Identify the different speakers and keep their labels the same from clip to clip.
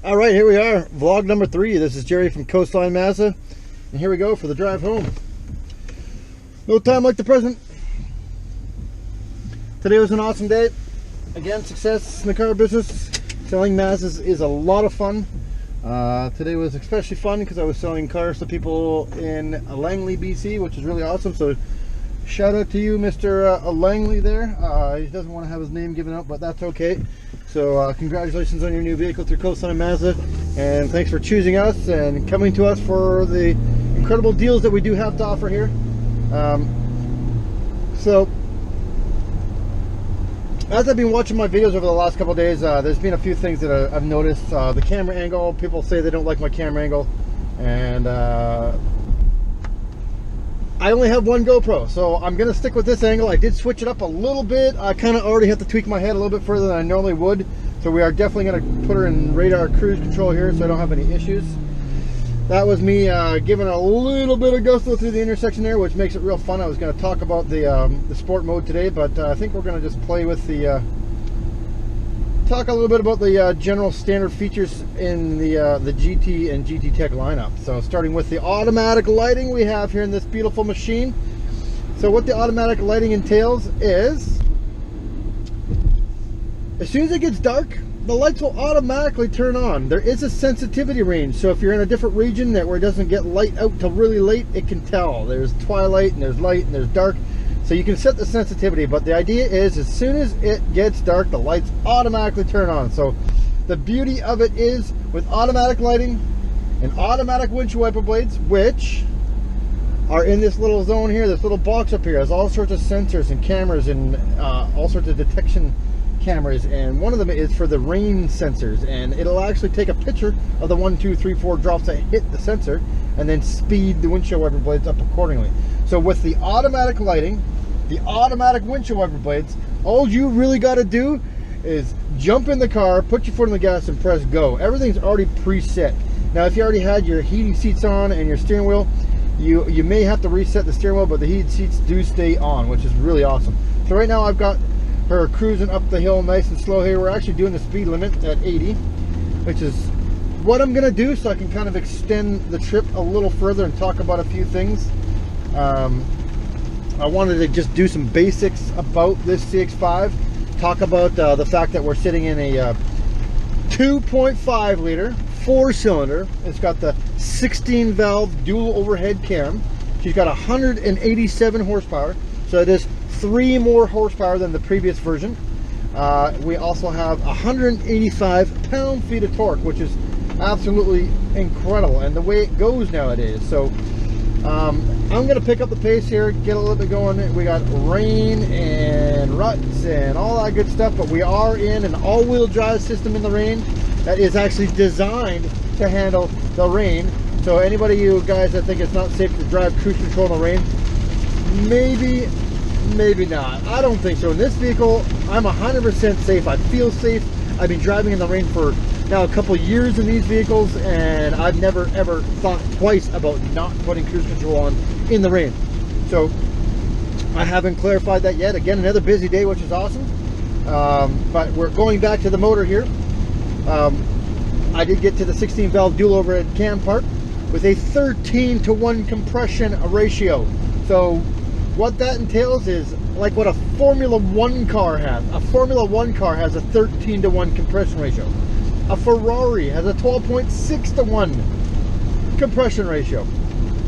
Speaker 1: All right, here we are, vlog number 3. This is Jerry from Coastline Mazda, and here we go for the drive home. No time like the present. Today was an awesome day. Again, success in the car business. Selling Mazdas is a lot of fun. Today was especially fun because I was selling cars to people in Langley, BC, which is really awesome. So shout out to you, Mr. Langley there. He doesn't want to have his name given out, but that's okay. So congratulations on your new vehicle through Coastline Mazda, and thanks for choosing us and coming to us for the incredible deals that we do have to offer here. So as I've been watching my videos over the last couple of days, there's been a few things that I've noticed. The camera angle, people say they don't like my camera angle, and I only have one GoPro, so I'm going to stick with this angle. I did switch it up a little bit. I kind of already have to tweak my head a little bit further than I normally would. So we are definitely going to put her in radar cruise control here so I don't have any issues. That was me giving a little bit of gusto through the intersection there, which makes it real fun. I was going to talk about the sport mode today, but I think we're going to just play with the... talk a little bit about the general standard features in the GT and GT Tech lineup. So starting with the automatic lighting we have here in this beautiful machine. So what the automatic lighting entails is, as soon as it gets dark, the lights will automatically turn on. There is a sensitivity range, so if you're in a different region where it doesn't get light out till really late, it can tell. There's twilight and there's light and there's dark. So you can set the sensitivity, but the idea is as soon as it gets dark, the lights automatically turn on. So the beauty of it is with automatic lighting and automatic windshield wiper blades, which are in this little zone here, this little box up here, has all sorts of sensors and cameras and all sorts of detection cameras, and one of them is for the rain sensors, and it'll actually take a picture of the 1, 2, 3, 4 drops that hit the sensor and then speed the windshield wiper blades up accordingly. So with the automatic lighting, the automatic windshield wiper blades, all you really got to do is jump in the car, put your foot on the gas and press go. Everything's already preset. Now if you already had your heating seats on and your steering wheel, you may have to reset the steering wheel, but the heated seats do stay on, which is really awesome. So right now I've got her cruising up the hill nice and slow here. We're actually doing the speed limit at 80, which is what I'm gonna do so I can kind of extend the trip a little further and talk about a few things. I wanted to just do some basics about this CX5, talk about the fact that we're sitting in a 2.5 liter 4-cylinder. It's got the 16 valve dual overhead cam. She's got 187 horsepower, so it is 3 more horsepower than the previous version. We also have 185 pound-feet of torque, which is absolutely incredible, and the way it goes nowadays. So I'm going to pick up the pace here, get a little bit going. We got rain and ruts and all that good stuff, but we are in an all-wheel drive system in the rain that is actually designed to handle the rain. So anybody, you guys that think it's not safe to drive cruise control in the rain, maybe not. I don't think so. In this vehicle, I'm 100% safe. I feel safe. I've been driving in the rain for now a couple years in these vehicles, and I've never ever thought twice about not putting cruise control on in the rain. So I haven't clarified that yet. Again, another busy day, which is awesome. But we're going back to the motor here. I did get to the 16 valve dual overhead cam part with a 13:1 compression ratio. So what that entails is like what a Formula 1 car has. A Formula 1 car has a 13:1 compression ratio. A Ferrari has a 12.6:1 compression ratio.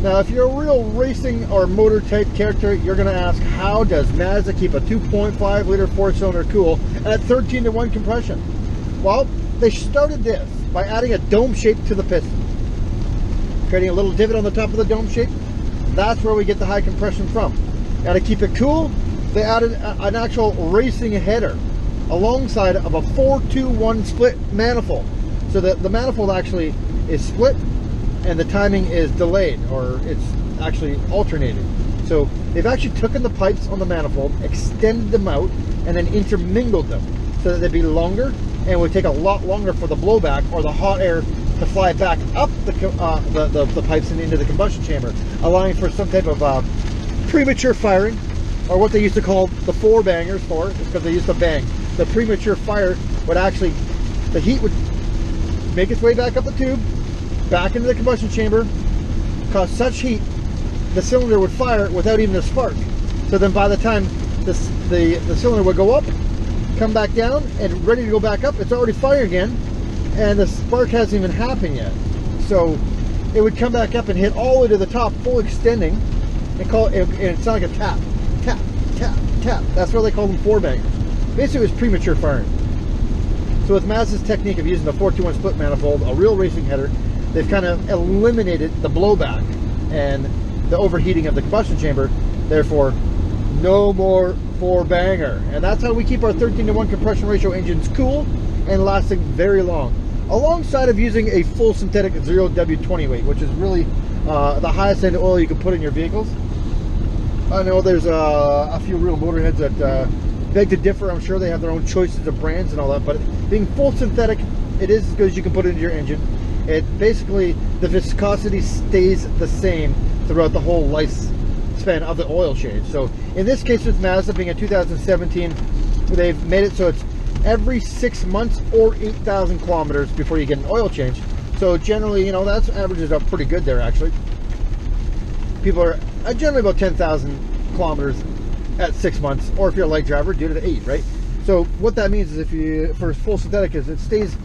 Speaker 1: Now, if you're a real racing or motor type character, you're going to ask, how does Mazda keep a 2.5 liter 4-cylinder cool at 13:1 compression? Well, they started this by adding a dome shape to the piston, creating a little divot on the top of the dome shape. That's where we get the high compression from. Now, to keep it cool, they added an actual racing header alongside of a 4-2-1 split manifold. So the manifold actually is split and the timing is delayed, or it's actually alternated. So they've actually taken the pipes on the manifold, extended them out, and then intermingled them so that they'd be longer, and it would take a lot longer for the blowback or the hot air to fly back up the pipes and into the combustion chamber, allowing for some type of premature firing, or what they used to call the 4-bangers for, because they used to bang. The premature fire would actually, the heat would make its way back up the tube, back into the combustion chamber, cause such heat, the cylinder would fire without even a spark. So then by the time the cylinder would go up, come back down, and ready to go back up, it's already firing again, and the spark hasn't even happened yet. So it would come back up and hit all the way to the top, full extending, and it sounded like a tap, tap, tap, tap. That's why they call them four bangers. Basically, it was premature firing. So with Mazda's technique of using the 421 split manifold, a real racing header, they've kind of eliminated the blowback and the overheating of the combustion chamber. Therefore, no more four banger. And that's how we keep our 13:1 compression ratio engines cool and lasting very long, alongside of using a full synthetic 0W20 weight, which is really the highest end oil you can put in your vehicles. I know there's a few real motorheads that beg to differ. I'm sure they have their own choices of brands and all that, but being full synthetic, it is as good as you can put it into your engine. It basically, the viscosity stays the same throughout the whole lifespan of the oil change. So in this case with Mazda, being a 2017, they've made it so it's every 6 months or 8,000 kilometers before you get an oil change. So generally, you know, that's averages up pretty good there actually. People are generally about 10,000 kilometers at 6 months, or if you're a light driver, do it at 8, right? So what that means is, if you, for full synthetic, is it stays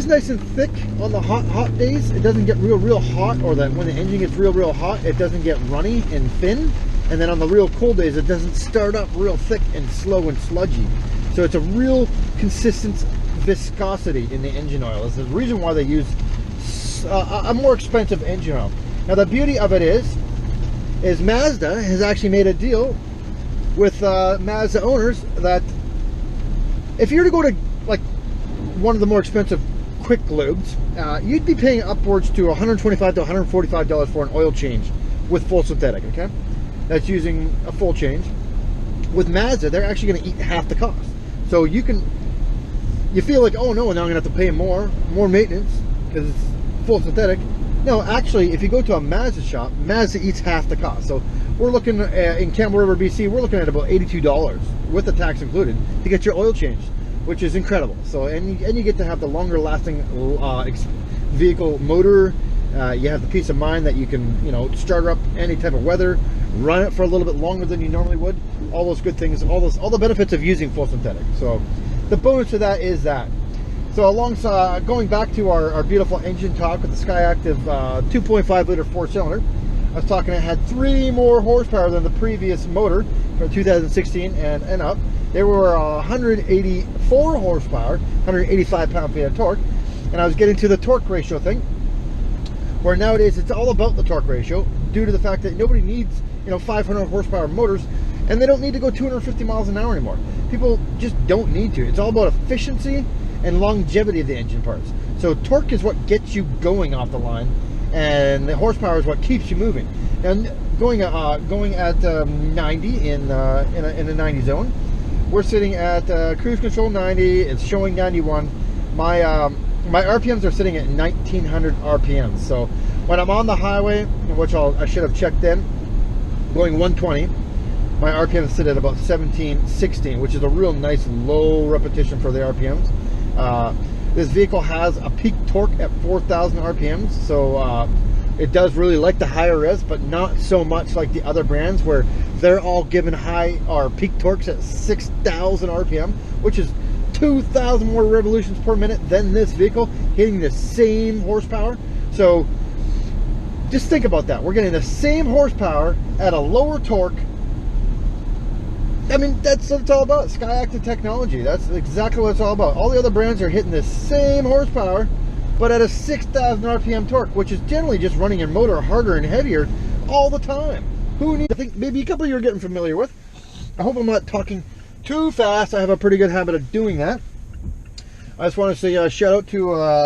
Speaker 1: nice and thick on the hot days. It doesn't get real hot, or that when the engine gets real hot, it doesn't get runny and thin. And then on the real cold days, it doesn't start up real thick and slow and sludgy. So it's a real consistent viscosity in the engine oil. This is the reason why they use a more expensive engine oil. Now the beauty of it is Mazda has actually made a deal with Mazda owners that if you were to go to like one of the more expensive quick lubes, you'd be paying upwards to $125 to $145 for an oil change with full synthetic, okay? That's using a full change. With Mazda, they're actually going to eat half the cost. So you feel like, oh no, now I'm going to have to pay more maintenance because it's full synthetic. No, actually, if you go to a Mazda shop, Mazda eats half the cost. So we're looking in Campbell River, BC, we're looking at about $82 with the tax included to get your oil changed, which is incredible. So and you get to have the longer lasting vehicle motor. You have the peace of mind that you can, you know, start up any type of weather, run it for a little bit longer than you normally would. All those good things, all the benefits of using full synthetic. So the bonus to that is that. So alongside, going back to our beautiful engine talk with the Skyactiv 2.5 liter 4-cylinder, I was talking it had 3 more horsepower than the previous motor from 2016 and up. They were 184 horsepower, 185 pound-feet of torque, and I was getting to the torque ratio thing, where nowadays it's all about the torque ratio due to the fact that nobody needs, you know, 500 horsepower motors, and they don't need to go 250 miles an hour anymore. People just don't need to. It's all about efficiency and longevity of the engine parts. So torque is what gets you going off the line, and the horsepower is what keeps you moving. And going at 90 in a 90 zone, we're sitting at cruise control 90. It's showing 91. My RPMs are sitting at 1900 RPMs. So when I'm on the highway, which I should have checked in, going 120, my RPMs sit at about 17, 16, which is a real nice low repetition for the RPMs. This vehicle has a peak torque at 4,000 RPMs, so it does really like the higher res, but not so much like the other brands where they're all given high or peak torques at 6,000 RPM, which is 2,000 more revolutions per minute than this vehicle, hitting the same horsepower. So just think about that. We're getting the same horsepower at a lower torque. I mean, that's what it's all about. Skyactiv technology. That's exactly what it's all about. All the other brands are hitting the same horsepower, but at a 6,000 RPM torque, which is generally just running your motor harder and heavier all the time. Who needs? I think maybe a couple of you are getting familiar with. I hope I'm not talking too fast. I have a pretty good habit of doing that. I just want to say a shout out to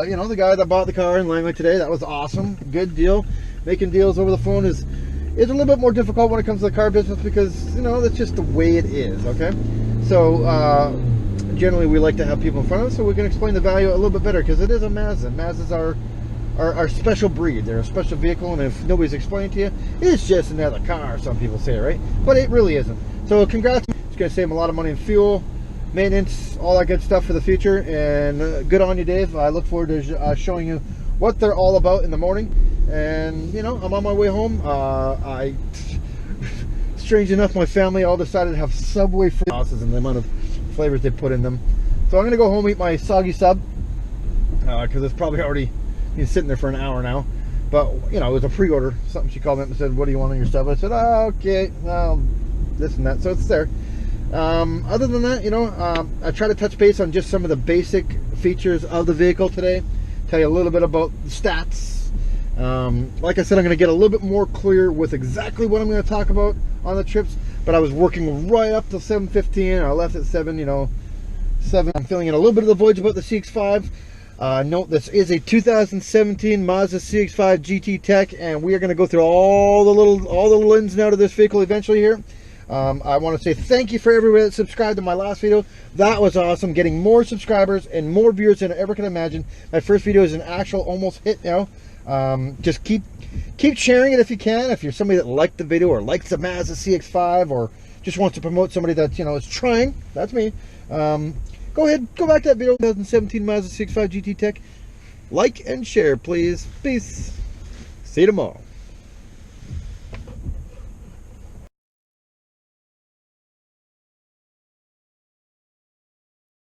Speaker 1: you know, the guy that bought the car in Langley today. That was awesome. Good deal. Making deals over the phone is a little bit more difficult when it comes to the car business because, you know, that's just the way it is, okay? So generally we like to have people in front of us so we can explain the value a little bit better, because it is a Mazda. Mazda's our special breed. They're a special vehicle, and if nobody's explained to you, it's just another car, some people say, right? But it really isn't. So congrats. It's going to save them a lot of money in fuel. maintenance, all that good stuff for the future. And good on you, Dave. I look forward to showing you what they're all about in the morning. And you know, I'm on my way home. Strange enough, my family all decided to have Subway sauces and the amount of flavors they put in them. So I'm gonna go home, eat my soggy sub, because it's probably already been sitting there for an hour now. But you know, it was a pre-order. Something she called me up and said, "What do you want on your sub?" I said, "Oh, okay, well, this and that." So it's there. Other than that, you know, I try to touch base on just some of the basic features of the vehicle today. Tell you a little bit about the stats. Like I said, I'm going to get a little bit more clear with exactly what I'm going to talk about on the trips. But I was working right up till 7:15. I left at 7. You know, 7. I'm filling in a little bit of the voids about the CX5. Note this is a 2017 Mazda CX5 GT Tech, and we are going to go through all the little ins and out of this vehicle eventually here. I want to say thank you for everybody that subscribed to my last video. That was awesome, getting more subscribers and more viewers than I ever could imagine. My first video is an actual almost hit now. Just keep sharing it if you can. If you're somebody that liked the video or likes the Mazda CX5 or just wants to promote somebody that, you know, is trying, that's me. Go ahead, go back to that video, 2017 Mazda CX5 GT Tech. Like and share, please. Peace. See you tomorrow.